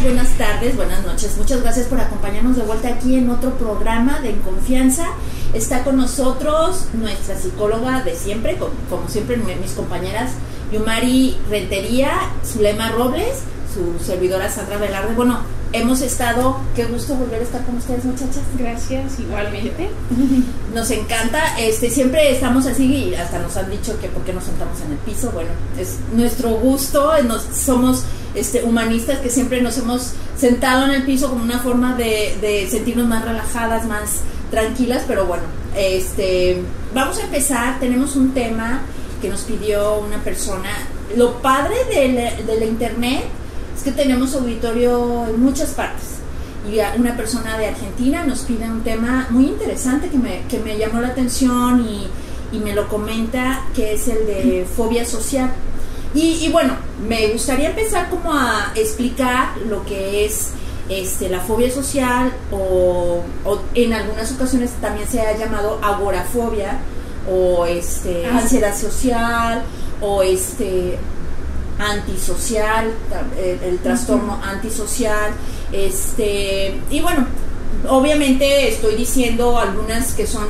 Buenas tardes, buenas noches. Muchas gracias por acompañarnos de vuelta aquí en otro programa de En Confianza. Está con nosotros nuestra psicóloga de siempre, como siempre mis compañeras Yumari Rentería, Zulema Robles, su servidora Sandra Velarde. Bueno, hemos estado, qué gusto volver a estar con ustedes, muchachas. Gracias, igualmente. Nos encanta, siempre estamos así y hasta nos han dicho que por qué nos sentamos en el piso. Bueno, es nuestro gusto, somos humanistas que siempre nos hemos sentado en el piso como una forma de sentirnos más relajadas, más tranquilas, pero bueno, vamos a empezar. Tenemos un tema que nos pidió una persona. Lo padre de la internet es que tenemos auditorio en muchas partes, y una persona de Argentina nos pide un tema muy interesante que me llamó la atención y me lo comenta, que es el de fobia social. Y bueno, me gustaría empezar como a explicar lo que es la fobia social, o en algunas ocasiones también se ha llamado agorafobia, o ansiedad social, o antisocial, el trastorno antisocial, y bueno, obviamente estoy diciendo algunas que son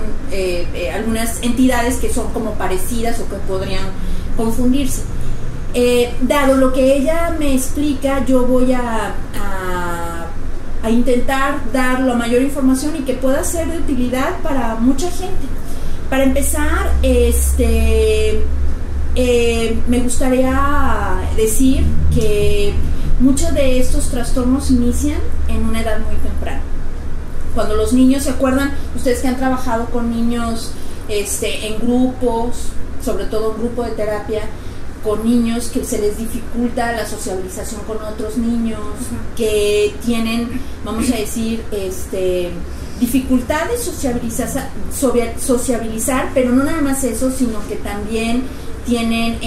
algunas entidades que son como parecidas o que podrían confundirse. Dado lo que ella me explica, yo voy a intentar dar la mayor información y que pueda ser de utilidad para mucha gente. Para empezar, me gustaría decir que muchos de estos trastornos inician en una edad muy temprana. Cuando los niños, ¿se acuerdan? Ustedes que han trabajado con niños en grupos, sobre todo un grupo de terapia, con niños que se les dificulta la socialización con otros niños, que tienen, vamos a decir, dificultad de sociabilizar, pero no nada más eso, sino que también tienen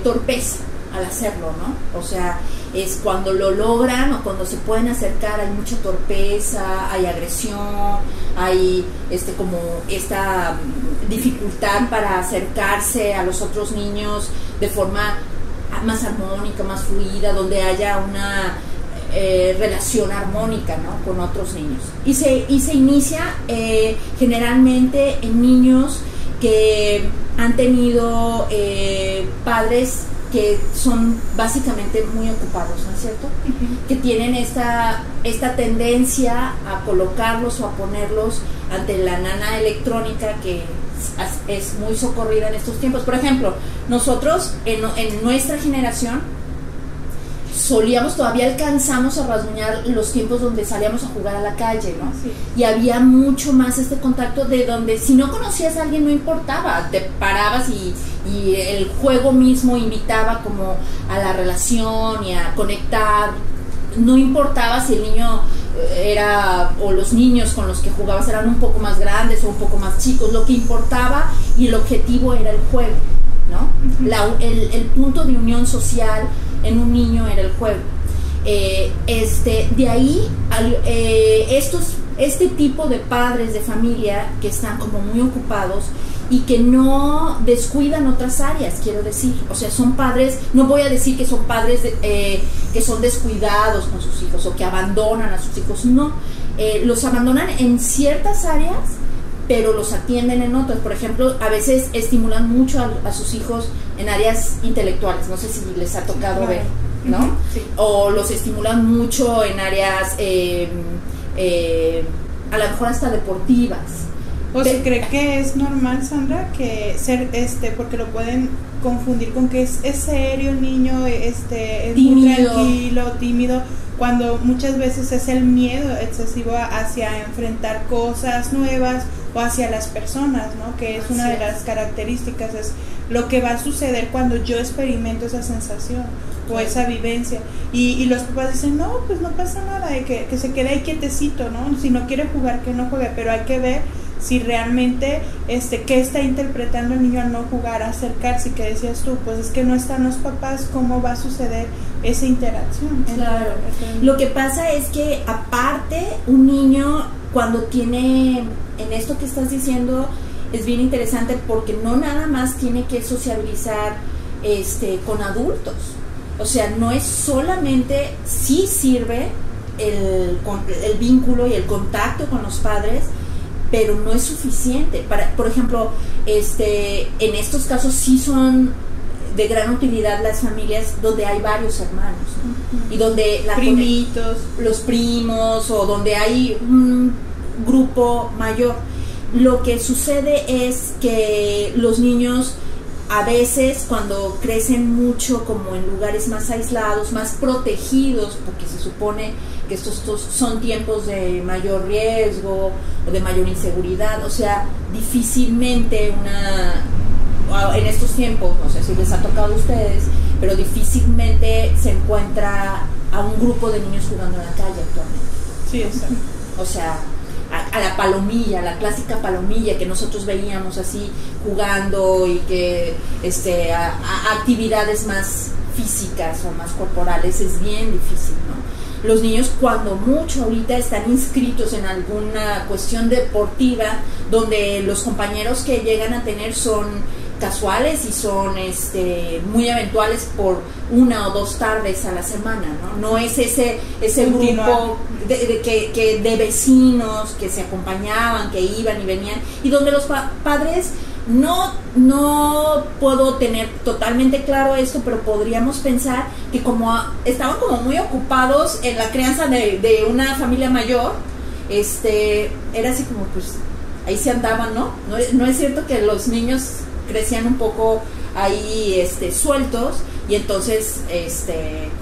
torpeza al hacerlo, ¿no? O sea, es cuando lo logran o cuando se pueden acercar, hay mucha torpeza, hay agresión, hay como esta dificultad para acercarse a los otros niños de forma más armónica, más fluida, donde haya una relación armónica, ¿no?, con otros niños. Y se inicia generalmente en niños que han tenido padres que son básicamente muy ocupados, ¿no es cierto? Que tienen esta tendencia a colocarlos o a ponerlos ante la nana electrónica, que es muy socorrida en estos tiempos. Por ejemplo, nosotros en nuestra generación todavía alcanzamos a rasguñar los tiempos donde salíamos a jugar a la calle, ¿no? Sí. Y había mucho más contacto, de donde si no conocías a alguien no importaba, te parabas y el juego mismo invitaba como a la relación y a conectar. No importaba si el niño o los niños con los que jugabas eran un poco más grandes o un poco más chicos. Lo que importaba y el objetivo era el juego, ¿no? El punto de unión social en un niño era el juego. De ahí este tipo de padres de familia que están como muy ocupados y que no descuidan otras áreas, quiero decir, o sea, son padres, no voy a decir que son padres que son descuidados con sus hijos o que abandonan a sus hijos, no, los abandonan en ciertas áreas, pero los atienden en otras. Por ejemplo, a veces estimulan mucho a sus hijos en áreas intelectuales, no sé si les ha tocado ver, ¿no? Sí. O los estimulan mucho en áreas a lo mejor hasta deportivas. ¿O se cree que es normal, Sandra, que ser porque lo pueden confundir con que es serio el niño, es muy tranquilo, tímido, cuando muchas veces es el miedo excesivo hacia enfrentar cosas nuevas o hacia las personas, ¿no? Que es una de las características, es lo que va a suceder cuando yo experimento esa sensación o esa vivencia. Y los papás dicen, no, pues no pasa nada, que se quede ahí quietecito, ¿no? Si no quiere jugar, que no juegue, pero hay que ver si realmente qué está interpretando el niño al no jugar, acercarse, que decías tú, pues es que no están los papás, ¿cómo va a suceder esa interacción? Claro, lo que pasa es que aparte un niño cuando tiene, en esto que estás diciendo es bien interesante porque no nada más tiene que sociabilizar con adultos, o sea, no es solamente, sí sirve el vínculo y el contacto con los padres, pero no es suficiente. Por ejemplo, en estos casos sí son de gran utilidad las familias donde hay varios hermanos, ¿no? Y donde primitos, los primos, o donde hay un grupo mayor. Lo que sucede es que los niños a veces cuando crecen mucho como en lugares más aislados, más protegidos, porque se supone que estos son tiempos de mayor riesgo o de mayor inseguridad, o sea, difícilmente en estos tiempos, no sé si les ha tocado a ustedes, pero difícilmente se encuentra a un grupo de niños jugando en la calle actualmente. Sí, exacto. O sea, a la palomilla, la clásica palomilla que nosotros veíamos así jugando y que a actividades más físicas o más corporales es bien difícil, ¿no? Los niños cuando mucho ahorita están inscritos en alguna cuestión deportiva donde los compañeros que llegan a tener son casuales y son muy eventuales por 1 o 2 tardes a la semana, ¿no? No es ese grupo de vecinos que se acompañaban, que iban y venían, y donde los padres no puedo tener totalmente claro esto, pero podríamos pensar que como estaban como muy ocupados en la crianza de una familia mayor, era así como pues ahí se andaban, ¿no? No es cierto que los niños crecían un poco ahí sueltos, y entonces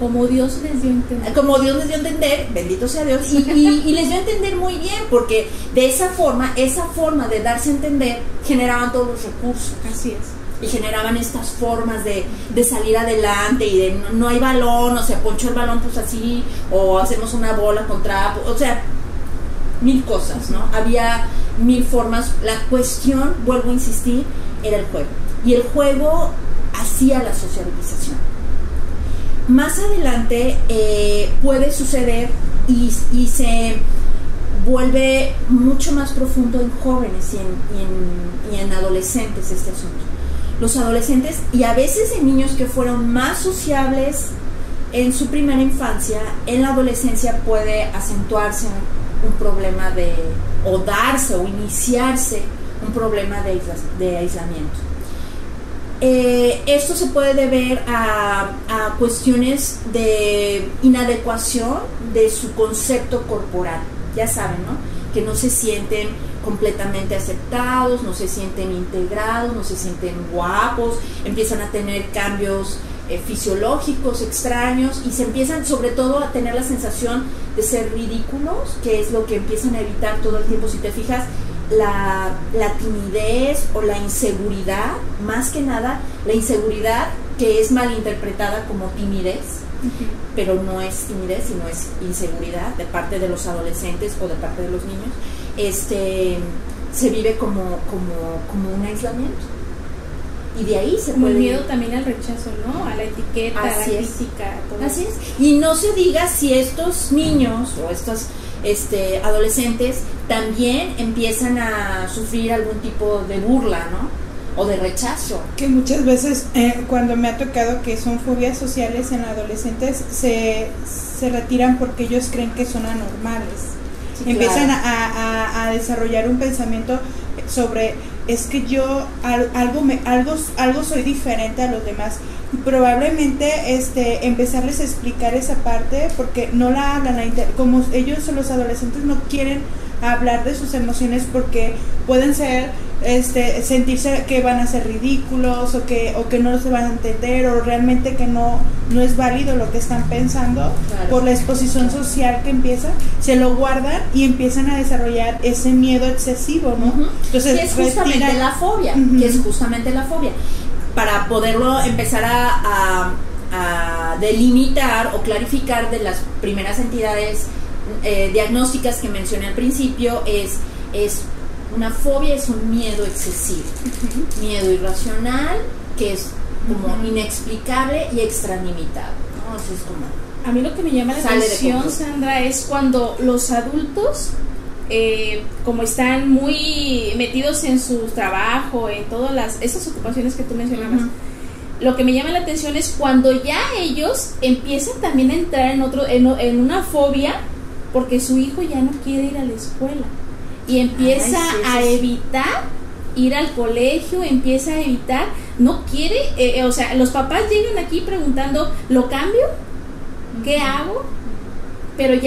como Dios les dio a entender, bendito sea Dios, y les dio a entender muy bien, porque de esa forma de darse a entender generaban todos los recursos. Así es. Y generaban estas formas de salir adelante, y de no hay balón, o sea, poncho el balón pues así, o hacemos una bola con trapo, o sea, 1000 cosas, ¿no? Había 1000 formas. La cuestión, vuelvo a insistir, era el juego. Y el juego hacía la socialización. Más adelante puede suceder y se vuelve mucho más profundo en jóvenes y en adolescentes este asunto. Los adolescentes, y a veces en niños que fueron más sociables en su primera infancia, en la adolescencia puede acentuarse un problema o darse o iniciarse un problema de aislamiento. Esto se puede deber a cuestiones de inadecuación de su concepto corporal. Ya saben, ¿no? Que no se sienten completamente aceptados, no se sienten integrados, no se sienten guapos, empiezan a tener cambios fisiológicos extraños, y se empiezan sobre todo a tener la sensación de ser ridículos, que es lo que empiezan a evitar todo el tiempo. Si te fijas, la timidez o la inseguridad, más que nada la inseguridad, que es malinterpretada como timidez, pero no es timidez, sino es inseguridad de parte de los adolescentes o de parte de los niños, se vive como un aislamiento, y de ahí se como puede... el miedo también al rechazo, ¿no? A la etiqueta, a la crítica, todo. Así es. Y no se diga si estos niños o estos adolescentes también empiezan a sufrir algún tipo de burla, ¿no? O de rechazo. Que muchas veces cuando me ha tocado que son fobias sociales en adolescentes, se retiran porque ellos creen que son anormales. Sí, empiezan a desarrollar un pensamiento sobre, es que yo algo soy diferente a los demás. Y probablemente empezarles a explicar esa parte, porque no la hablan, como ellos, los adolescentes, no quieren hablar de sus emociones porque pueden ser sentirse que van a ser ridículos, o que no se van a entender, o realmente que no es válido lo que están pensando. Claro. Por la exposición social que empieza, se lo guardan y empiezan a desarrollar ese miedo excesivo, ¿no? Entonces, que es justamente la fobia, que es justamente la fobia. para poderlo empezar a delimitar o clarificar de las primeras entidades diagnósticas que mencioné al principio, es una fobia, es un miedo excesivo, miedo irracional que es como inexplicable y extralimitado, ¿no? Así es como... A mí lo que me llama la atención, Sandra, es cuando los adultos, como están muy metidos en su trabajo, en todas esas ocupaciones que tú mencionabas, lo que me llama la atención es cuando ya ellos empiezan también a entrar en una fobia porque su hijo ya no quiere ir a la escuela y empieza a evitar ir al colegio, empieza a evitar, no quiere, o sea, los papás llegan aquí preguntando, ¿lo cambio? ¿Qué hago? Pero yo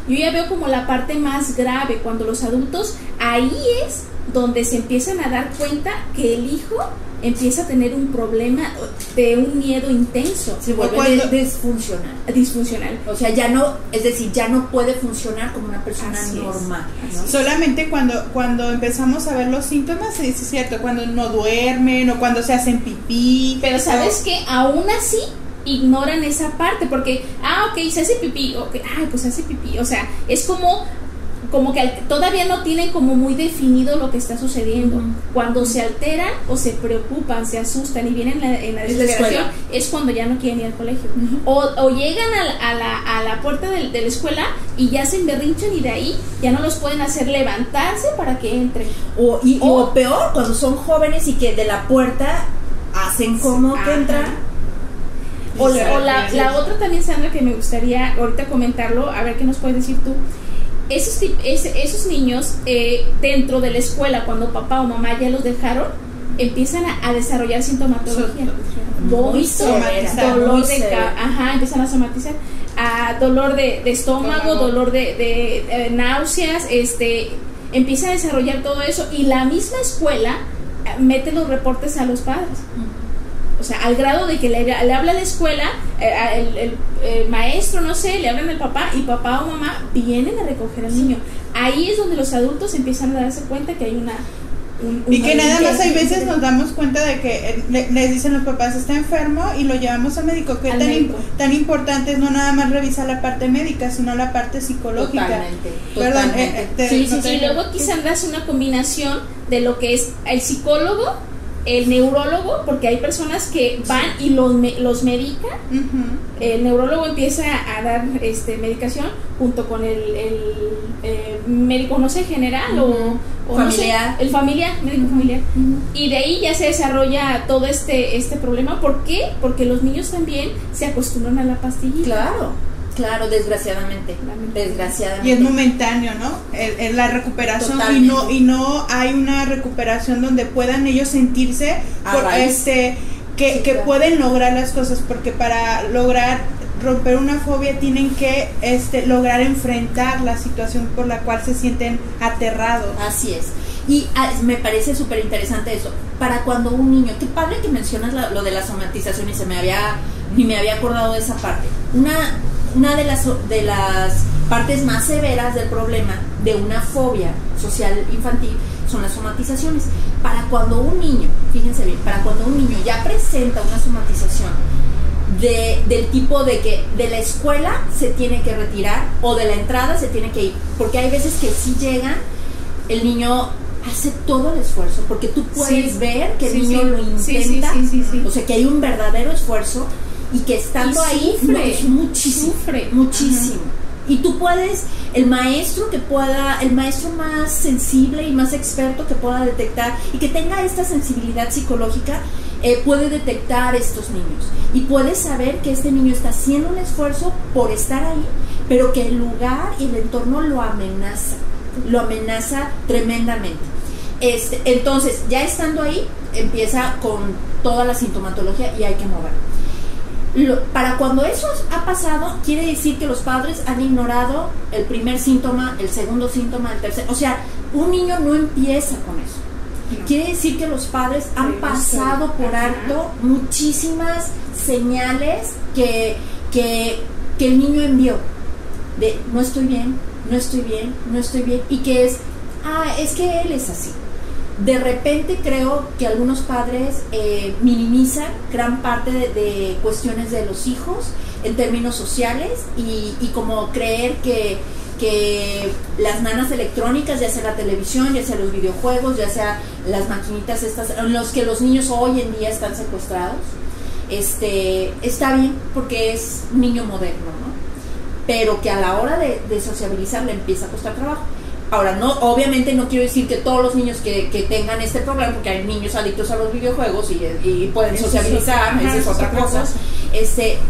ya veo como la parte más grave, cuando los adultos, ahí es donde se empiezan a dar cuenta que el hijo empieza a tener un problema de un miedo intenso. Se vuelve disfuncional. O sea, ya no puede funcionar como una persona normal, ¿no? Solamente cuando empezamos a ver los síntomas, es cierto, cuando no duermen o cuando se hacen pipí. Pero ¿sabes qué? Aún así ignoran esa parte porque, ok, se hace pipí, okay, pues hace pipí, o sea, es como que todavía no tienen como muy definido lo que está sucediendo. Cuando se alteran o se preocupan, se asustan y vienen en la desesperación, es cuando ya no quieren ir al colegio. O llegan a la puerta de la escuela y ya se emberrinchan y de ahí ya no los pueden hacer levantarse para que entren. O peor, cuando son jóvenes y que de la puerta hacen como que entran. O la otra también, Sandra, que me gustaría ahorita comentarlo, a ver qué nos puedes decir tú. Esos niños dentro de la escuela, cuando papá o mamá ya los dejaron, empiezan a desarrollar sintomatología, vómito, dolor de empiezan a somatizar, dolor de estómago, dolor de náuseas, empieza a desarrollar todo eso, y la misma escuela mete los reportes a los padres. O sea, al grado de que le habla a la escuela, el maestro, no sé, le hablan al papá, y papá o mamá vienen a recoger al niño. Ahí es donde los adultos empiezan a darse cuenta que hay una y que nada más hay veces nos damos cuenta de que les dicen los papás, está enfermo, y lo llevamos al médico. Que tan importante es no nada más revisar la parte médica, sino la parte psicológica. Totalmente. Sí. Luego aquí, Sandra, es una combinación de lo que es el psicólogo, el neurólogo, porque hay personas que van y los medican. El neurólogo empieza a dar medicación junto con el médico, no sé, general o familiar, no sé, el familiar, médico familiar. Y de ahí ya se desarrolla todo este problema. ¿Por qué? Porque los niños también se acostumbran a la pastillita. Claro, desgraciadamente. Y es momentáneo, ¿no? La recuperación. Y no hay una recuperación donde puedan ellos sentirse que pueden lograr las cosas, porque para lograr romper una fobia tienen que lograr enfrentar la situación por la cual se sienten aterrados. Así es. Y me parece súper interesante eso. Para cuando un niño, qué padre que mencionas lo de la somatización, y ni me había acordado de esa parte. Una de las partes más severas del problema de una fobia social infantil son las somatizaciones. Para cuando un niño, fíjense bien, ya presenta una somatización del tipo de que de la escuela se tiene que retirar o de la entrada se tiene que ir, porque hay veces que si llegan, el niño hace todo el esfuerzo, porque tú puedes ver que el niño lo intenta, o sea que hay un verdadero esfuerzo, y que estando ahí es muchísimo. Y tú puedes, el maestro más sensible y más experto que pueda detectar y que tenga esta sensibilidad psicológica, puede detectar estos niños y puede saber que este niño está haciendo un esfuerzo por estar ahí, pero que el lugar y el entorno lo amenaza tremendamente. Entonces, ya estando ahí, empieza con toda la sintomatología y hay que mover. Para cuando eso ha pasado, quiere decir que los padres han ignorado el primer síntoma, el segundo síntoma, el tercer. O sea, un niño no empieza con eso. Quiere decir que los padres han pasado por alto muchísimas señales que el niño envió de no estoy bien, y que es que él es así. de repente creo que algunos padres minimizan gran parte de cuestiones de los hijos en términos sociales y como creer que las nanas electrónicas, ya sea la televisión, ya sea los videojuegos, ya sea las maquinitas estas en los que los niños hoy en día están secuestrados, está bien porque es un niño moderno, ¿no? Pero que a la hora de sociabilizar le empieza a costar trabajo. Ahora, no, obviamente no quiero decir que todos los niños que tengan este problema, porque hay niños adictos a los videojuegos y pueden sociabilizar, esa es otra cosa.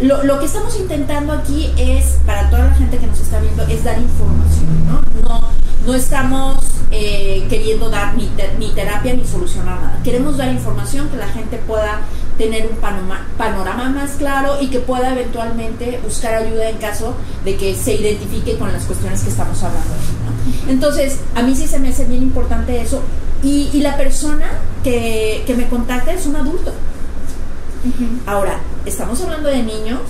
Lo que estamos intentando aquí es, para toda la gente que nos está viendo, es dar información, ¿no? No estamos queriendo dar ni terapia ni solucionar nada. Queremos dar información que la gente pueda tener un panorama más claro y que pueda eventualmente buscar ayuda en caso de que se identifique con las cuestiones que estamos hablando, ¿no? Entonces, a mí sí se me hace bien importante eso. Y la persona que me contacta es un adulto. Ahora, estamos hablando de niños,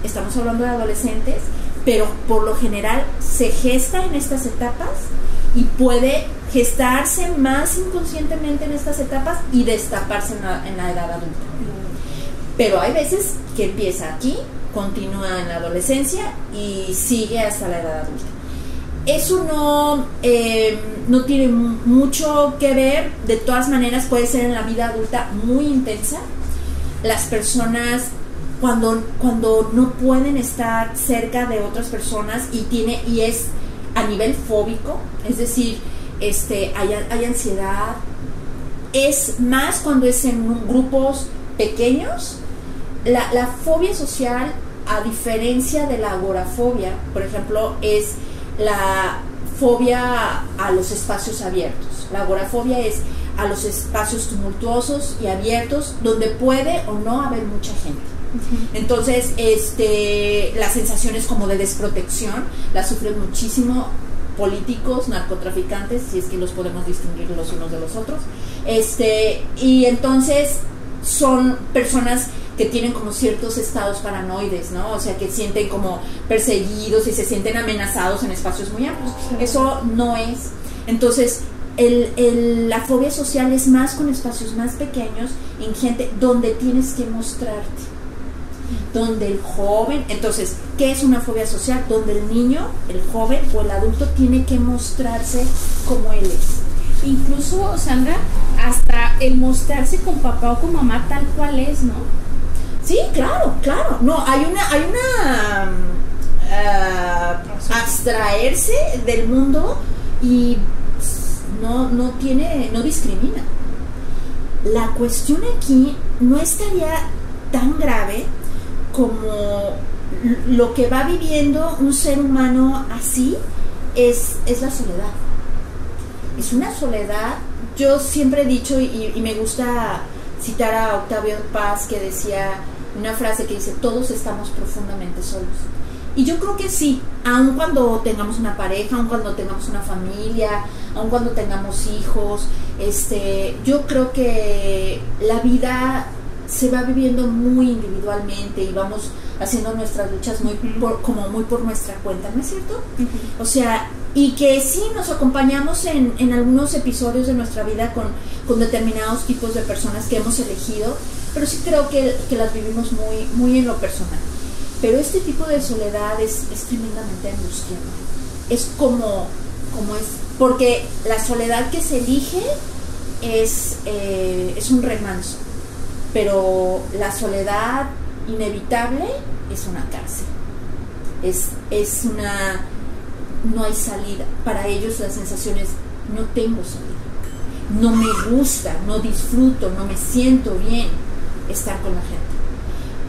estamos hablando de adolescentes, pero por lo general se gesta en estas etapas y puede gestarse más inconscientemente en estas etapas y destaparse en la edad adulta. Pero hay veces que empieza aquí, continúa en la adolescencia y sigue hasta la edad adulta. Eso no tiene mucho que ver. De todas maneras puede ser en la vida adulta muy intensa. Las personas cuando no pueden estar cerca de otras personas y es a nivel fóbico, es decir, hay ansiedad, es más cuando es en grupos pequeños. La fobia social, a diferencia de la agorafobia, por ejemplo, es la fobia a los espacios abiertos. La agorafobia es a los espacios tumultuosos y abiertos donde puede o no haber mucha gente. Entonces, las sensaciones como de desprotección las sufren muchísimo políticos, narcotraficantes, si es que los podemos distinguir los unos de los otros. Y entonces son personas que tienen como ciertos estados paranoides, ¿no? O sea, que sienten como perseguidos y se sienten amenazados en espacios muy amplios. Eso no es. Entonces, la fobia social es más con espacios más pequeños, en gente donde tienes que mostrarte, donde el joven. Entonces, ¿qué es una fobia social? Donde el niño, el joven o el adulto tiene que mostrarse como él es. Incluso, Sandra, hasta el mostrarse con papá o con mamá tal cual es, ¿no? Sí, claro. No, hay una abstraerse del mundo y no discrimina. La cuestión aquí no estaría tan grave como lo que va viviendo un ser humano así es la soledad. Es una soledad. Yo siempre he dicho y me gusta citar a Octavio Paz, que decía una frase que dice: todos estamos profundamente solos. Y yo creo que sí, aun cuando tengamos una pareja, aun cuando tengamos una familia, aun cuando tengamos hijos, yo creo que la vida se va viviendo muy individualmente y vamos haciendo nuestras luchas muy por nuestra cuenta, ¿no es cierto? O sea, y que sí nos acompañamos en algunos episodios de nuestra vida con determinados tipos de personas que hemos elegido, pero sí creo que las vivimos muy, muy en lo personal. Pero este tipo de soledad es tremendamente angustiante. Es como es, porque la soledad que se elige es un remanso, pero la soledad inevitable es una cárcel. Es una... no hay salida. Para ellos la sensación es: no tengo salida, no me gusta, no disfruto, no me siento bien estar con la gente.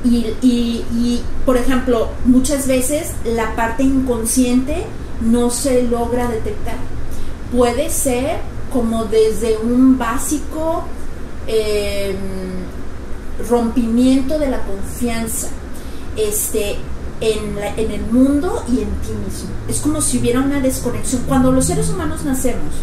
Y por ejemplo, muchas veces la parte inconsciente no se logra detectar. Puede ser como desde un básico rompimiento de la confianza en el mundo y en ti mismo. Es como si hubiera una desconexión. Cuando los seres humanos nacemos,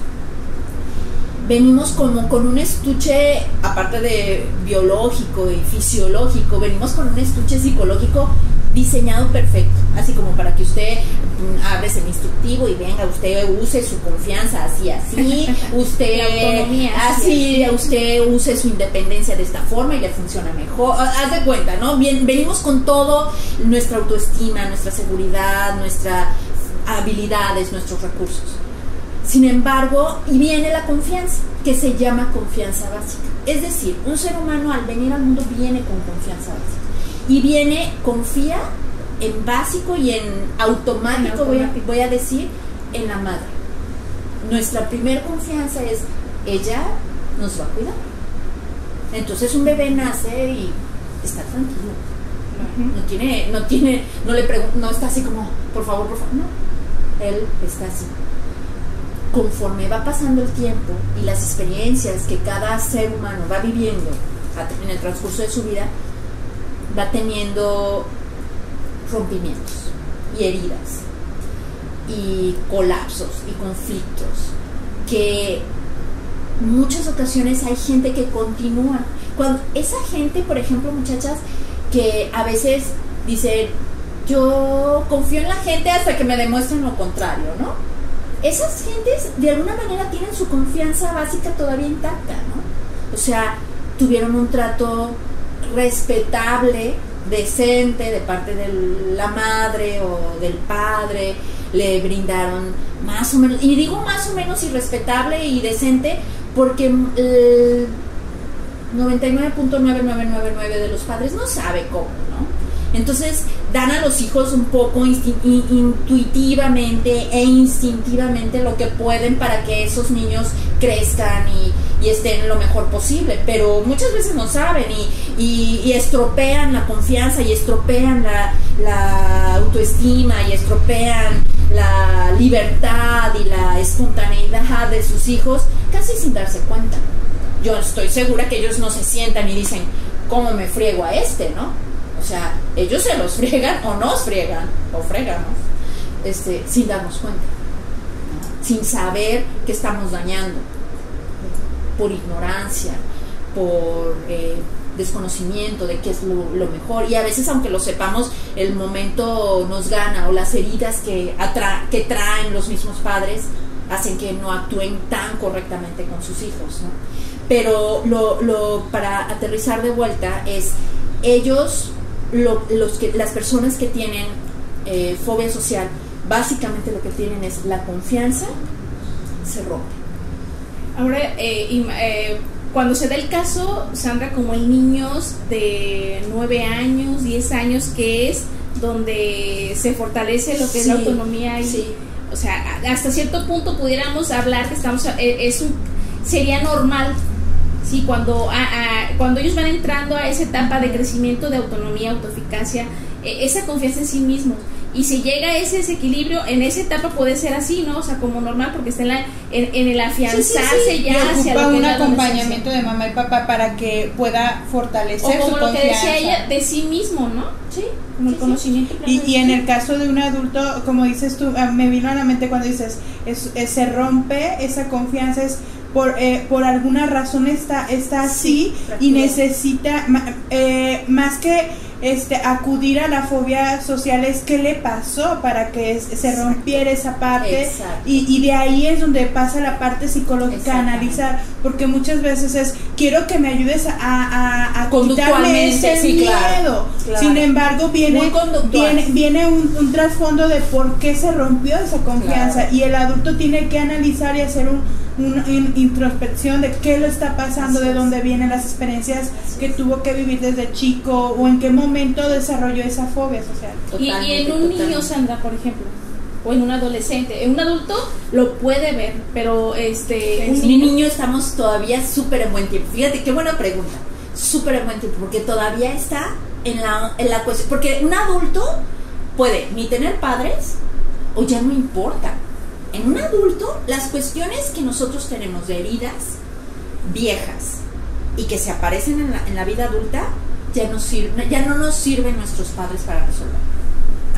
venimos como con un estuche, aparte de biológico y fisiológico, venimos con un estuche psicológico diseñado perfecto, así como para que usted abres el instructivo y venga, usted use su confianza así, usted la autonomía, así, usted use su independencia de esta forma y le funciona mejor. Haz de cuenta, ¿no? Bien, venimos con todo, nuestra autoestima, nuestra seguridad, nuestras habilidades, nuestros recursos. Sin embargo, y viene la confianza, que se llama confianza básica. Es decir, un ser humano al venir al mundo viene con confianza básica. Y viene, confía en básico y en automático, voy a decir, en la madre. Nuestra primer confianza es, ella nos va a cuidar. Entonces un bebé nace y está tranquilo. No está así como, por favor, no. Él está así. Conforme va pasando el tiempo y las experiencias que cada ser humano va viviendo en el transcurso de su vida, va teniendo rompimientos y heridas y colapsos y conflictos, que en muchas ocasiones hay gente que continúa. Cuando esa gente, por ejemplo, muchachas, que a veces dicen, yo confío en la gente hasta que me demuestren lo contrario, ¿no? Esas gentes de alguna manera tienen su confianza básica todavía intacta, ¿no? O sea, tuvieron un trato respetable, decente de parte de la madre o del padre, le brindaron más o menos, y digo más o menos, y respetable y decente porque el 99.9999 de los padres no sabe cómo, ¿no? Entonces dan a los hijos un poco intuitivamente e instintivamente lo que pueden para que esos niños crezcan y estén lo mejor posible, pero muchas veces no saben y estropean la confianza y estropean la autoestima y estropean la libertad y la espontaneidad de sus hijos casi sin darse cuenta. Yo estoy segura que ellos no se sientan y dicen, ¿cómo me friego a este, no? O sea, ellos se los friegan o nos friegan, o fregan, ¿no? Sin darnos cuenta, ¿no? Sin saber que estamos dañando, por ignorancia, por desconocimiento de qué es lo mejor. Y a veces, aunque lo sepamos, el momento nos gana, o las heridas que traen los mismos padres hacen que no actúen tan correctamente con sus hijos, ¿no? Pero para aterrizar de vuelta es, ellos, las personas que tienen fobia social, básicamente lo que tienen es la confianza se rompe. Ahora, cuando se da el caso, Sandra, como en niños de 9 años, 10 años, que es donde se fortalece lo que es la autonomía y, o sea, hasta cierto punto pudiéramos hablar que sería normal. Sí, cuando ellos van entrando a esa etapa de crecimiento, de autonomía, autoeficacia, esa confianza en sí mismos, y se llega a ese desequilibrio, en esa etapa puede ser así, ¿no? O sea, como normal, porque está en el afianzarse ya hacia lo que un acompañamiento de mamá y papá para que pueda fortalecer su confianza. O como lo que decía ella, de sí mismo, ¿no? Sí, como el conocimiento. Y en el caso de un adulto, como dices tú, me vino a la mente cuando dices, se rompe esa confianza, es por alguna razón está así, y necesita más que acudir a la fobia social, es qué le pasó para que se rompiera esa parte. Y de ahí es donde pasa la parte psicológica, analizar, porque muchas veces es, quiero que me ayudes a quitarme ese miedo. Claro. Sin embargo viene un trasfondo de por qué se rompió esa confianza, y el adulto tiene que analizar y hacer una introspección de qué lo está pasando, de dónde vienen las experiencias que tuvo que vivir desde chico, o en qué momento desarrolló esa fobia social. Y en un niño, Sandra, por ejemplo, o en un adolescente, en un adulto lo puede ver, pero un niño estamos todavía súper en buen tiempo. Fíjate qué buena pregunta, súper en buen tiempo, porque todavía está en la cuestión, porque un adulto puede ni tener padres o ya no importa. En un adulto, las cuestiones que nosotros tenemos de heridas viejas y que se aparecen en la vida adulta, ya no nos sirven nuestros padres para resolver.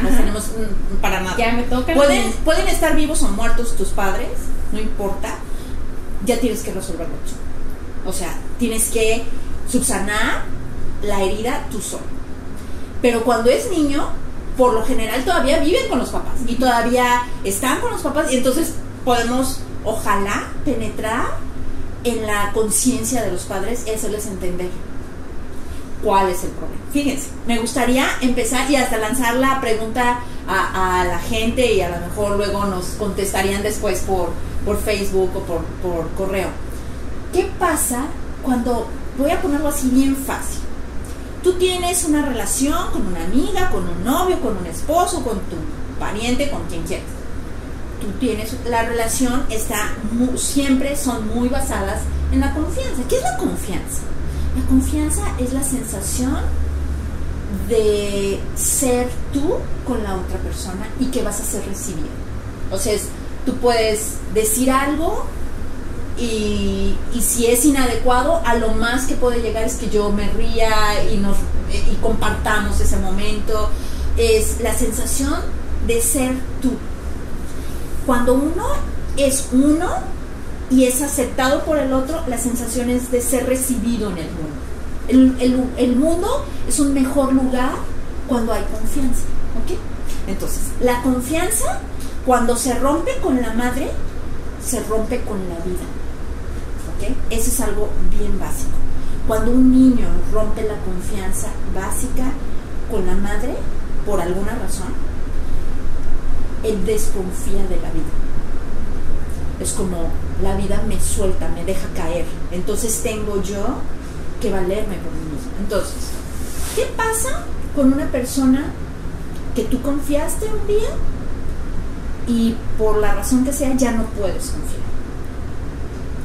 No tenemos para nada. Ya me toca. Pueden estar vivos o muertos tus padres, no importa. ya tienes que resolverlo tú. O sea, tienes que subsanar la herida tú solo. Pero cuando es niño, por lo general todavía viven con los papás y todavía están con los papás, y entonces podemos, ojalá, penetrar en la conciencia de los padres y hacerles entender cuál es el problema. Fíjense, me gustaría empezar y hasta lanzar la pregunta a la gente, y a lo mejor luego nos contestarían después por Facebook o por correo. ¿Qué pasa cuando, voy a ponerlo así bien fácil, tú tienes una relación con una amiga, con un novio, con un esposo, con tu pariente, con quien quieras? Tú tienes, la relación siempre son muy basadas en la confianza. ¿Qué es la confianza? La confianza es la sensación de ser tú con la otra persona y que vas a ser recibido. O sea, tú puedes decir algo y si es inadecuado, a lo más que puede llegar es que yo me ría y compartamos ese momento. Es la sensación de ser tú. Cuando uno es uno y es aceptado por el otro, la sensación es de ser recibido en el mundo. El mundo es un mejor lugar cuando hay confianza, ¿ok? Entonces, la confianza, cuando se rompe con la madre, se rompe con la vida, ¿ok? Eso es algo bien básico. Cuando un niño rompe la confianza básica con la madre, por alguna razón, él desconfía de la vida. Es como, la vida me suelta, me deja caer, entonces tengo yo que valerme por mí mismo. Entonces, ¿qué pasa con una persona que tú confiaste un día y por la razón que sea ya no puedes confiar?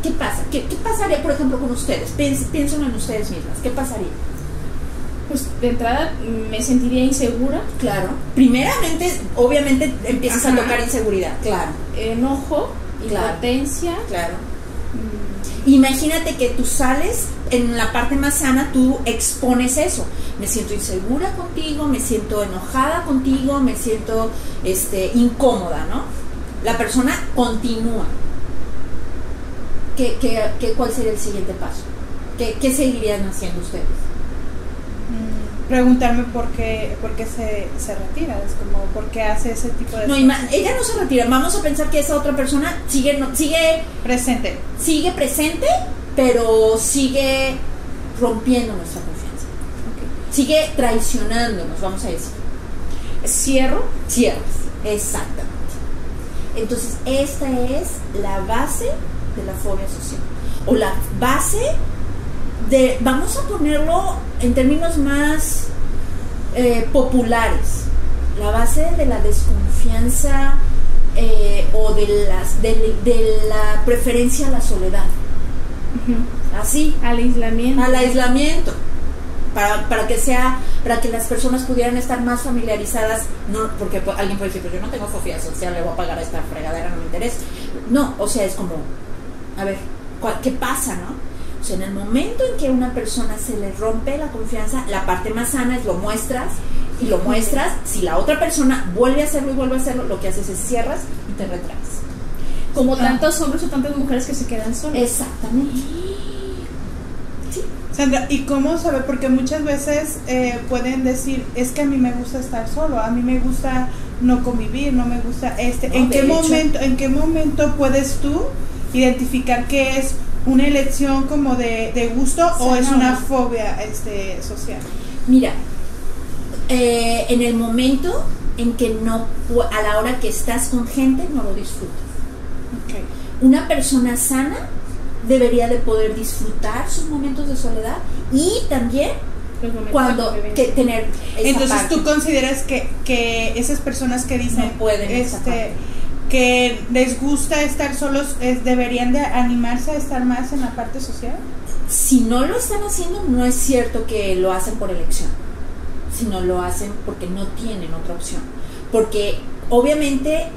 ¿Qué pasa? ¿Qué pasaría, por ejemplo, con ustedes? Piensen en ustedes mismas. ¿Qué pasaría? Pues de entrada me sentiría insegura. Claro. Primeramente, obviamente, empiezas a tocar inseguridad. Claro. Enojo, impotencia. Claro. Imagínate que tú sales, en la parte más sana, tú expones eso. Me siento insegura contigo, me siento enojada contigo, me siento incómoda, ¿no? La persona continúa. ¿Cuál sería el siguiente paso? ¿Qué seguirían haciendo ustedes? Preguntarme por qué se retira, es como por qué hace ese tipo de cosas. Ella no se retira, vamos a pensar que esa otra persona sigue presente, pero sigue rompiendo nuestra confianza, okay. Sigue traicionándonos, vamos a decir. Cierras, exactamente. Entonces esta es la base de la fobia social, o la base de, vamos a ponerlo en términos más populares, la base de la desconfianza o de la preferencia a la soledad. Uh-huh. Así, al aislamiento, para que las personas pudieran estar más familiarizadas, no, porque alguien puede decir, pues yo no tengo fobia social, le voy a pagar a esta fregadera, no me interesa. No, o sea, es como, a ver, ¿qué pasa, no? O sea, en el momento en que a una persona se le rompe la confianza, la parte más sana es lo muestras, si la otra persona vuelve a hacerlo, lo que haces es cierras y te retraes. Como tantos hombres o tantas mujeres que se quedan solos. Exactamente. Sí. Sandra, ¿y cómo saber? Porque muchas veces pueden decir, es que a mí me gusta estar solo, a mí me gusta no convivir, no me gusta ¿En qué momento puedes tú identificar qué es una elección como de gusto o es una fobia social? Mira, en el momento en que a la hora que estás con gente no lo disfrutas. Okay. Una persona sana debería de poder disfrutar sus momentos de soledad y también tener esa entonces parte. ¿Tú consideras que esas personas que dicen no pueden que les gusta estar solos deberían de animarse a estar más en la parte social? Si no lo están haciendo, no es cierto que lo hacen por elección, sino lo hacen porque no tienen otra opción. Porque obviamente,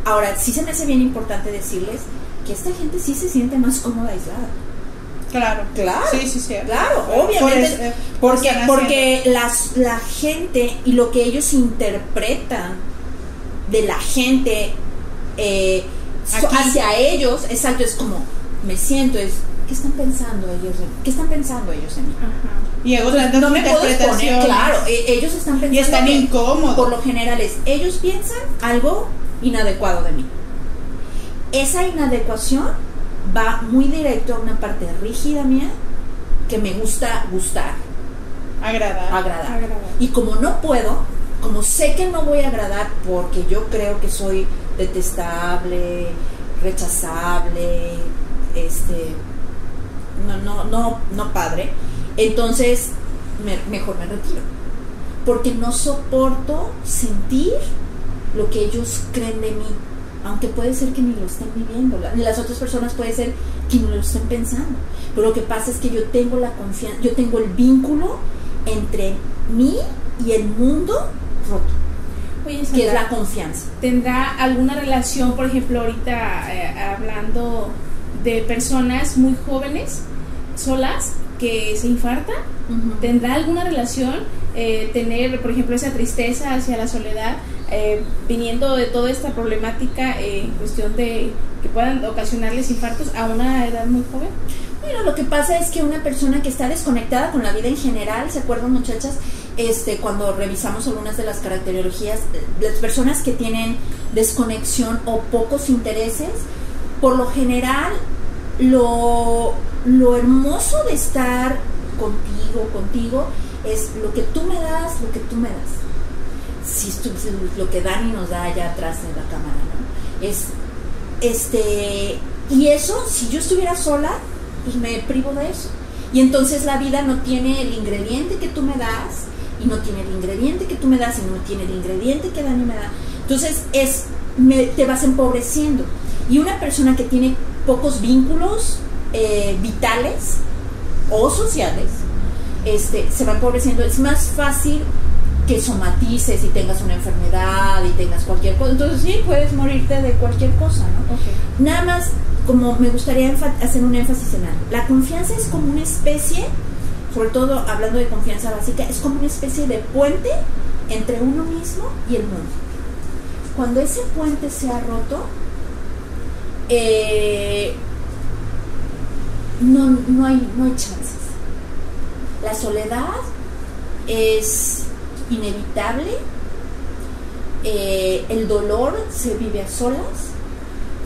ahora sí se me hace bien importante decirles que esta gente sí se siente más cómoda aislada. Claro. Sí. Claro, obviamente, porque la gente y lo que ellos interpretan de la gente hacia ellos, exacto, es como, me siento es, ¿qué están pensando ellos en mí? Ajá. Y no me puedo exponer, claro, ellos están pensando y están incómodos. Por lo general ellos piensan algo inadecuado de mí. Esa inadecuación va muy directo a una parte rígida mía que me gusta gustar, agradar. Y como no puedo, como sé que no voy a agradar porque yo creo que soy detestable, rechazable, no padre, entonces mejor me retiro, porque no soporto sentir lo que ellos creen de mí, aunque puede ser que ni lo estén viviendo, las otras personas puede ser que ni lo estén pensando, pero lo que pasa es que yo tengo la confianza, yo tengo el vínculo entre mí y el mundo roto. Oye, Sandra, que es la confianza. ¿Tendrá alguna relación, por ejemplo, ahorita hablando de personas muy jóvenes, solas, que se infartan? Uh-huh. ¿Tendrá alguna relación tener, por ejemplo, esa tristeza hacia la soledad, viniendo de toda esta problemática en cuestión de que puedan ocasionarles infartos a una edad muy joven? Bueno, lo que pasa es que una persona que está desconectada con la vida en general, ¿se acuerdan, muchachas? Cuando revisamos algunas de las caracterologías, las personas que tienen desconexión o pocos intereses, por lo general, lo hermoso de estar contigo, es lo que tú me das, lo que tú me das. Si lo que Dani nos da allá atrás de la cámara, ¿no? Y eso, si yo estuviera sola, pues me privo de eso. Y entonces la vida no tiene el ingrediente que tú me das, y no tiene el ingrediente que tú me das, y no tiene el ingrediente que Dani me da. Entonces te vas empobreciendo. Y una persona que tiene pocos vínculos vitales o sociales, se va empobreciendo. Es más fácil que somatices y tengas una enfermedad y tengas cualquier cosa. Entonces sí, puedes morirte de cualquier cosa, ¿no? Okay. Nada más, como me gustaría hacer un énfasis en algo. La confianza es como una especie, sobre todo hablando de confianza básica, es como una especie de puente entre uno mismo y el mundo. Cuando ese puente se ha roto, no hay chances. La soledad es inevitable, el dolor se vive a solas,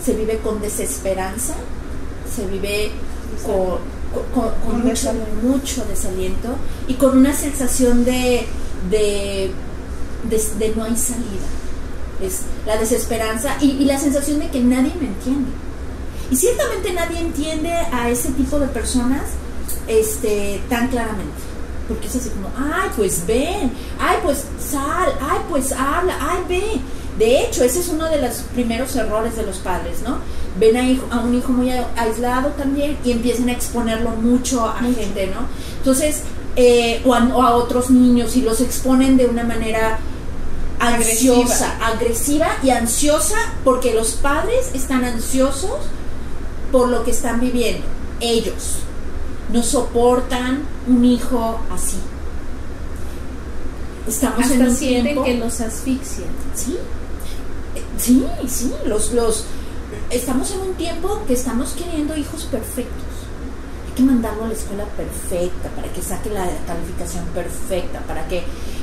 se vive con desesperanza, se vive con mucho desaliento y con una sensación de no hay salida. Es la desesperanza y la sensación de que nadie me entiende. Y ciertamente nadie entiende a ese tipo de personas tan claramente. Porque es así como, ay, pues ven, ay, pues sal, ay, pues habla, ay, ve. De hecho, ese es uno de los primeros errores de los padres, ¿no? Ven a un hijo muy aislado también y empiezan a exponerlo mucho a gente, ¿no? Entonces, o a otros niños, y los exponen de una manera agresiva y ansiosa, porque los padres están ansiosos por lo que están viviendo. Ellos no soportan un hijo así. Estamos hasta en un sienten tiempo que los asfixian. Sí, estamos en un tiempo que estamos queriendo hijos perfectos. Hay que mandarlo a la escuela perfecta para que saque la calificación perfecta,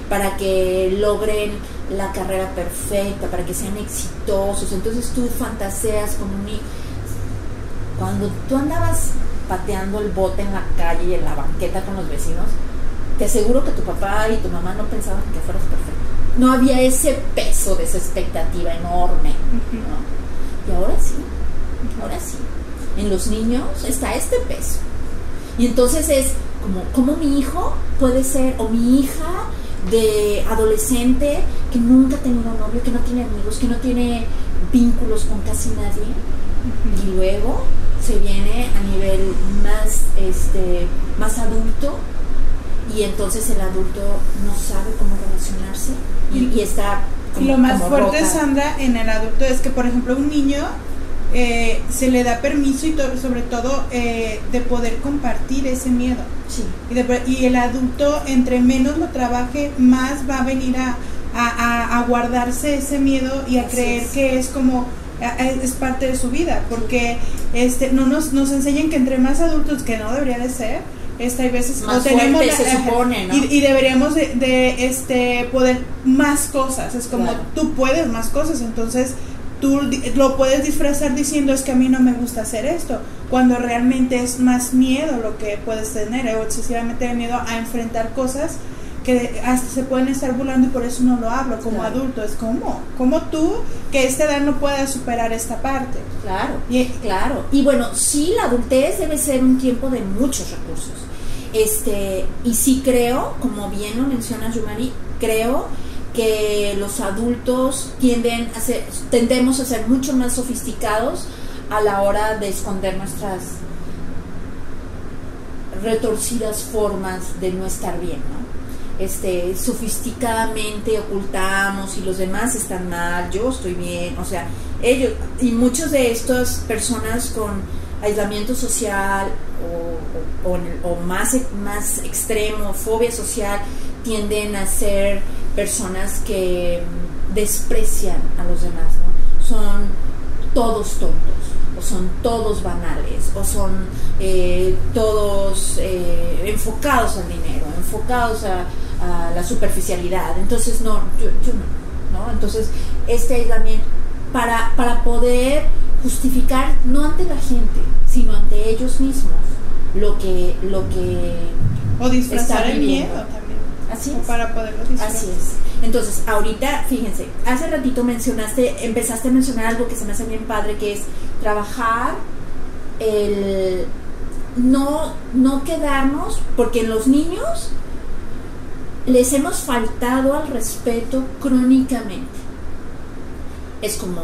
para que logren la carrera perfecta, para que sean exitosos. Entonces tú fantaseas con un hijo. Cuando tú andabas pateando el bote en la calle y en la banqueta con los vecinos, te aseguro que tu papá y tu mamá no pensaban que fueras perfecto. No había ese peso de esa expectativa enorme, ¿no? Y ahora sí. En los niños está este peso. Y entonces es como mi hijo puede ser, o mi hija de adolescente que nunca ha tenido novio, que no tiene amigos, que no tiene vínculos con casi nadie, y luego se viene a nivel más adulto, y entonces el adulto no sabe cómo relacionarse y está como, y lo más fuerte, rota. Sandra, en el adulto es que, por ejemplo, un niño se le da permiso y sobre todo de poder compartir ese miedo. Sí. Y el adulto, entre menos lo trabaje, más va a venir a guardarse ese miedo y a creer que es como es parte de su vida, porque no nos enseñan que entre más adultos, que no debería de ser, hay veces más tenemos se supone, ¿no? y deberíamos de poder más cosas, es como tú puedes más cosas, entonces tú lo puedes disfrazar diciendo es que a mí no me gusta hacer esto, cuando realmente es más miedo lo que puedes tener, o excesivamente miedo a enfrentar cosas que hasta se pueden estar burlando, y por eso no lo hablo como adulto. Es como tú que a esta edad no puedas superar esta parte. Claro. Y bueno, sí, la adultez debe ser un tiempo de muchos recursos. Y sí creo, como bien lo menciona Yumari, creo que los adultos tendemos a ser mucho más sofisticados a la hora de esconder nuestras retorcidas formas de no estar bien, ¿no? Sofisticadamente ocultamos y los demás están mal, yo estoy bien, o sea, ellos, y muchos de estas personas con aislamiento social o más extremo, fobia social, tienden a ser personas que desprecian a los demás, ¿no? Son todos tontos, o son todos banales, o son todos enfocados al dinero, enfocados a la superficialidad. Entonces yo no. Entonces aislamiento para poder justificar no ante la gente, sino ante ellos mismos lo que o disfrazar el miedo también. Así es. O para poderlo disfrazar. Así es. Entonces, ahorita, fíjense, hace ratito empezaste a mencionar algo que se me hace bien padre, que es trabajar el no quedarnos, porque en los niños les hemos faltado al respeto crónicamente. Es como,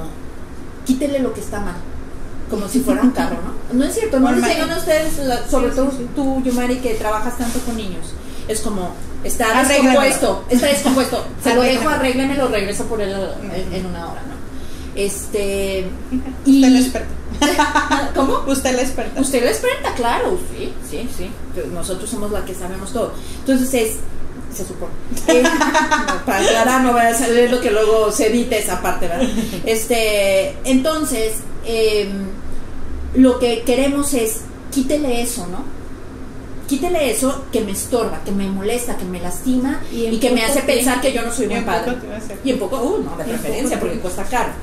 quítele lo que está mal, como si fuera un carro, ¿no? No es cierto, no les llegan a ustedes, sobre todo tú, Yumari, que trabajas tanto con niños. Es como, está descompuesto, se lo dejo, arréglame, lo regreso por él en una hora, ¿no? Usted la experta. ¿Cómo? Usted la experta. Usted la experta, claro, sí. Nosotros somos la que sabemos todo. Entonces se supone. Para aclarar, no vaya a salir lo que luego se edite esa parte, ¿verdad? Entonces, lo que queremos es, quítele eso, ¿no? Quítele eso que me estorba, que me molesta, que me lastima y que me hace pensar que yo no soy buen padre. Y en poco, no, de preferencia, porque cuesta caro.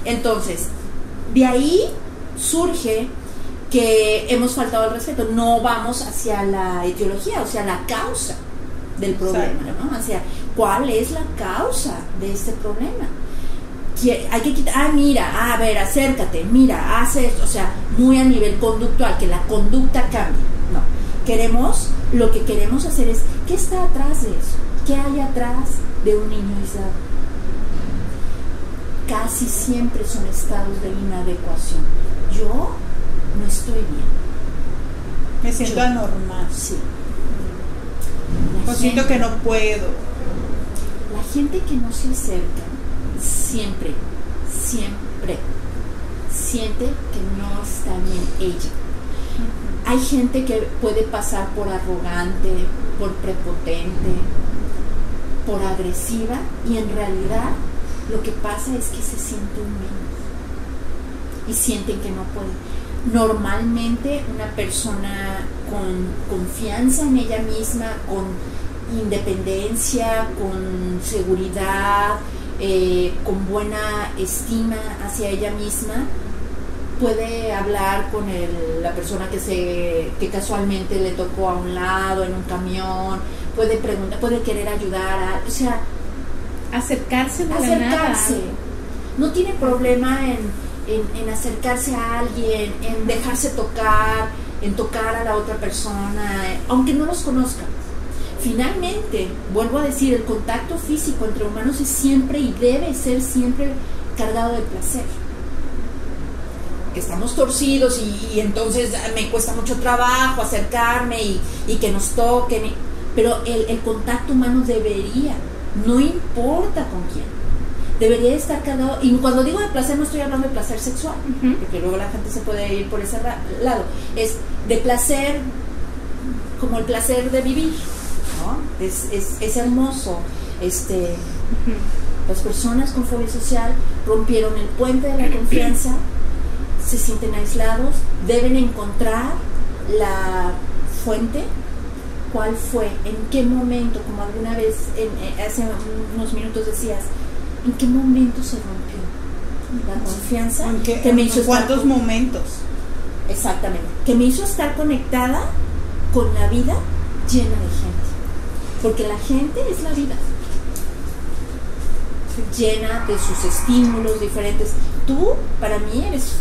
Entonces, de ahí surge que hemos faltado al respeto. No vamos hacia la etiología, o sea, la causa del problema, ¿no? Hacia cuál es la causa de este problema. Hay que quitar, mira, a ver, acércate, mira, haz esto, o sea, muy a nivel conductual, que la conducta cambie. No. Lo que queremos hacer es, ¿qué está atrás de eso? ¿Qué hay atrás de un niño aislado? Casi siempre son estados de inadecuación. Yo no estoy bien. Me siento anormal. Sí. Siento que no puedo. La gente que no se acerca siempre siente que no está bien ella. Hay gente que puede pasar por arrogante, por prepotente, por agresiva, y en realidad lo que pasa es que se sienten menos y sienten que no pueden. Normalmente una persona con confianza en ella misma, con independencia, con seguridad, con buena estima hacia ella misma, puede hablar con la persona que casualmente le tocó a un lado en un camión, puede preguntar, puede querer ayudar, o sea, acercarse de la nada. No tiene problema en acercarse a alguien, en dejarse tocar, en tocar a la otra persona, aunque no los conozca. Finalmente, vuelvo a decir, el contacto físico entre humanos es siempre y debe ser siempre cargado de placer. Estamos torcidos y entonces me cuesta mucho trabajo acercarme y que nos toquen, pero el contacto humano debería, no importa con quién, debería estar cargado. Y cuando digo de placer no estoy hablando de placer sexual, porque luego la gente se puede ir por ese lado. Es de placer como el placer de vivir, ¿no? Es hermoso Las personas con fobia social rompieron el puente de la confianza, se sienten aislados, deben encontrar la fuente. ¿Cuál fue? ¿En qué momento? Como alguna vez hace unos minutos decías, ¿en qué momento se rompió la confianza? Que me hizo ¿cuántos momentos? Exactamente. Que me hizo estar conectada con la vida llena de gente. Porque la gente es la vida. Llena de sus estímulos diferentes. Tú, para mí, eres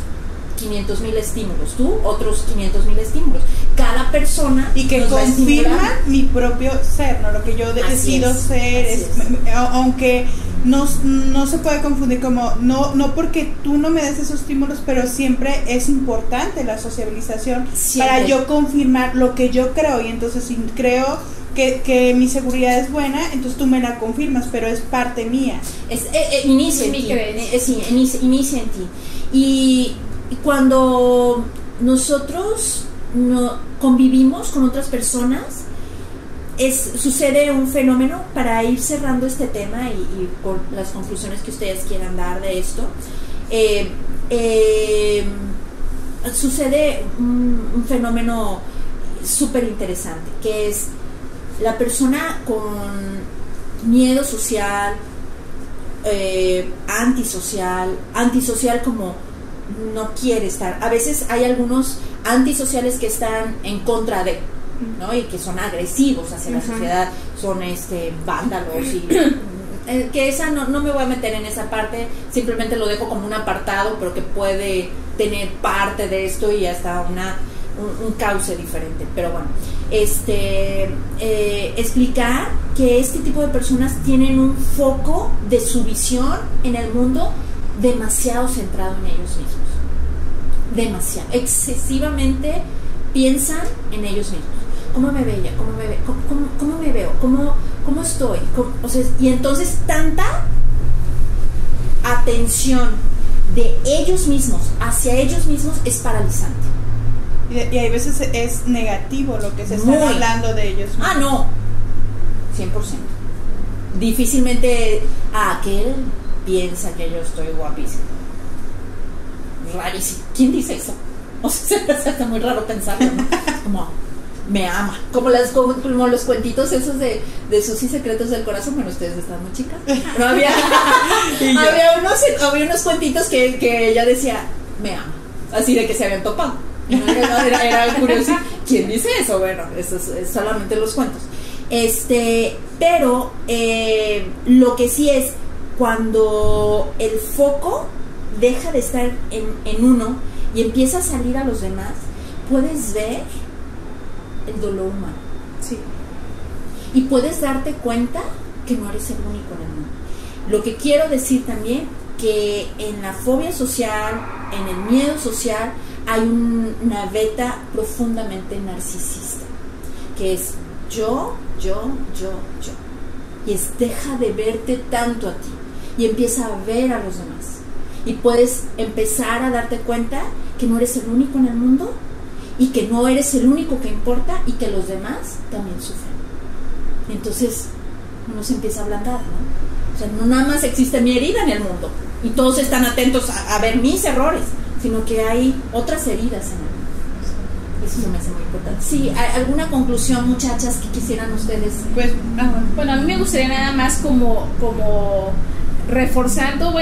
500,000 estímulos, tú otros 500,000 estímulos, cada persona, y que confirma mi propio ser, ¿no? Lo que yo decido ser, aunque no se puede confundir como no porque tú no me des esos estímulos, pero siempre es importante la sociabilización para yo confirmar lo que yo creo, y entonces si creo que mi seguridad es buena, entonces tú me la confirmas, pero es parte mía. Inicia en ti. Inicia en ti. Y cuando nosotros convivimos con otras personas, sucede un fenómeno, para ir cerrando este tema y con las conclusiones que ustedes quieran dar de esto, sucede un fenómeno súper interesante, que es la persona con miedo social, antisocial como no quiere estar. A veces hay algunos antisociales que están en contra de, ¿no? Y que son agresivos hacia la sociedad, son vándalos y que esa no me voy a meter en esa parte, simplemente lo dejo como un apartado, pero que puede tener parte de esto y hasta un cauce diferente. Pero bueno, explicar que este tipo de personas tienen un foco de su visión en el mundo demasiado centrado en ellos mismos, demasiado, excesivamente piensan en ellos mismos. ¿Cómo me ve ella? ¿Cómo me ve? ¿Cómo me veo? ¿Cómo estoy? O sea, y entonces tanta atención de ellos mismos hacia ellos mismos es paralizante. Y hay veces es negativo lo que se está hablando de ellos mismos. No, 100%. Difícilmente aquel piensa que yo estoy guapísima. Rarísimo. ¿Quién dice eso? O sea, se hace muy raro pensarlo, ¿no? Como, me ama. Como los cuentitos esos de sus secretos del corazón. Bueno, ustedes están muy chicas. No había unos cuentitos que ella decía, me ama. Así de que se habían topado. Era curioso. ¿Quién dice eso? Bueno, eso es solamente los cuentos. Pero lo que sí es, cuando el foco deja de estar en uno y empieza a salir a los demás, puedes ver el dolor humano. Sí. Y puedes darte cuenta que no eres el único en el mundo. Lo que quiero decir también, que en la fobia social, en el miedo social, hay una veta profundamente narcisista, que es yo. Y deja de verte tanto a ti y empieza a ver a los demás. Y puedes empezar a darte cuenta que no eres el único en el mundo y que no eres el único que importa y que los demás también sufren. Entonces uno se empieza a ablandar, ¿no? O sea, no nada más existe mi herida en el mundo y todos están atentos a ver mis errores, sino que hay otras heridas en el mundo. Eso se me hace muy importante. Sí, ¿alguna conclusión, muchachas, que quisieran ustedes? Pues, bueno, a mí me gustaría nada más como reforzando,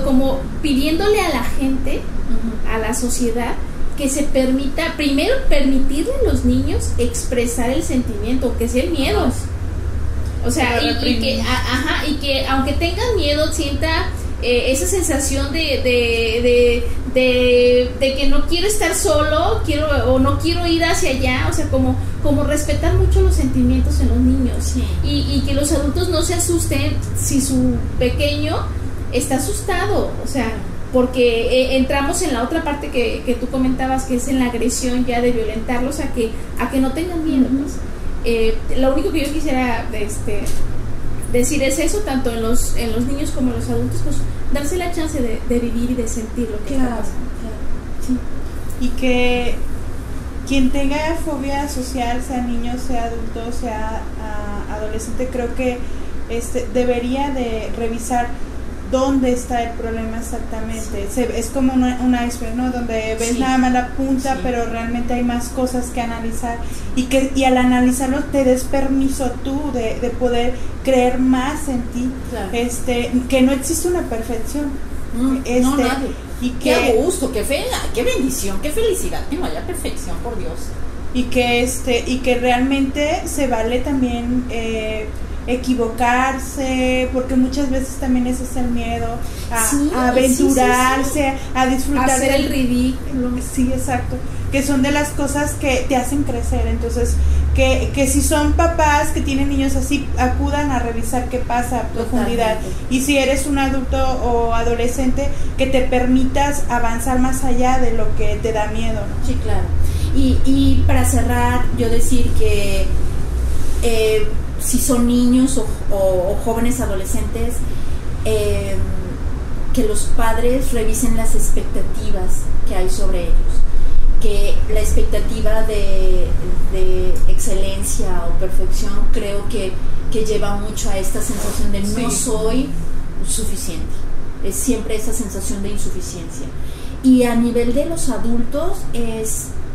como pidiéndole a la gente, a la sociedad, que se permita, primero permitirle a los niños expresar el sentimiento, que es el miedo. O sea, y que aunque tengan miedo, sienta esa sensación de que no quiero estar solo, no quiero ir hacia allá, o sea, como respetar mucho los sentimientos en los niños. Sí. Y que los adultos no se asusten si su pequeño está asustado, o sea, porque entramos en la otra parte que tú comentabas, que es en la agresión ya de violentarlos a que no tengan miedo. Pues. Lo único que yo quisiera decir es eso, tanto en los niños como en los adultos, pues darse la chance de vivir y de sentir lo que está pasando. Sí. Y que quien tenga fobia social, sea niño, sea adulto, sea adolescente, creo que debería de revisar dónde está el problema exactamente. Es como un iceberg, ¿no? Donde ves nada más la punta, pero realmente hay más cosas que analizar, y al analizarlo te des permiso tú de poder creer más en ti. Que no existe una perfección. No, nadie. Y qué a gusto, qué bendición, qué felicidad que no haya perfección, por Dios. Y que realmente se vale también equivocarse, porque muchas veces también ese es el miedo a aventurarse, a disfrutar, hacer el ridículo. Sí, exacto, que son de las cosas que te hacen crecer. Entonces que si son papás que tienen niños así, acudan a revisar qué pasa a profundidad. Totalmente. Y si eres un adulto o adolescente, que te permitas avanzar más allá de lo que te da miedo, ¿no? Sí, claro. Y para cerrar, yo decir que si son niños o jóvenes adolescentes, que los padres revisen las expectativas que hay sobre ellos, que la expectativa de excelencia o perfección creo que lleva mucho a esta sensación de no soy suficiente, es siempre esa sensación de insuficiencia. Y a nivel de los adultos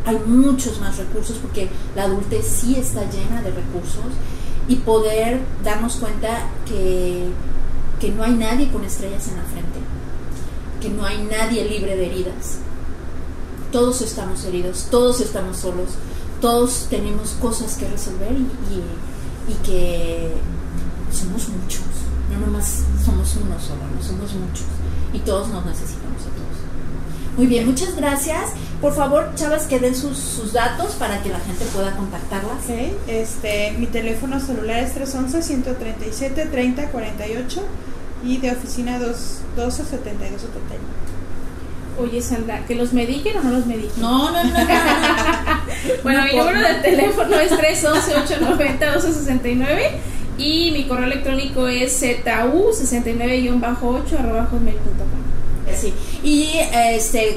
hay muchos más recursos, porque la adultez sí está llena de recursos, y poder darnos cuenta que no hay nadie con estrellas en la frente, que no hay nadie libre de heridas. Todos estamos heridos, todos estamos solos, todos tenemos cosas que resolver, y que somos muchos, no nomás somos uno solo, no somos muchos, y todos nos necesitamos a todos. Muy bien, muchas gracias. Por favor, chavas, que den sus datos para que la gente pueda contactarlas. Okay. Mi teléfono celular es 311-137-3048 y de oficina 212-7271. Oye, Sandra, ¿que los mediquen o no los mediquen? No. Bueno, mi número de teléfono es 311-890-1269 y mi correo electrónico es zu69-8@hotmail.com. Sí. Y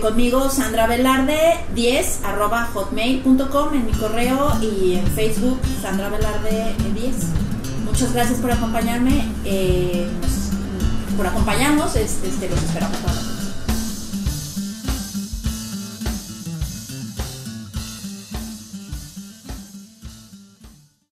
conmigo Sandra Velarde 10@hotmail.com en mi correo, y en Facebook Sandra Velarde 10. Muchas gracias por acompañarme, por acompañarnos, los esperamos.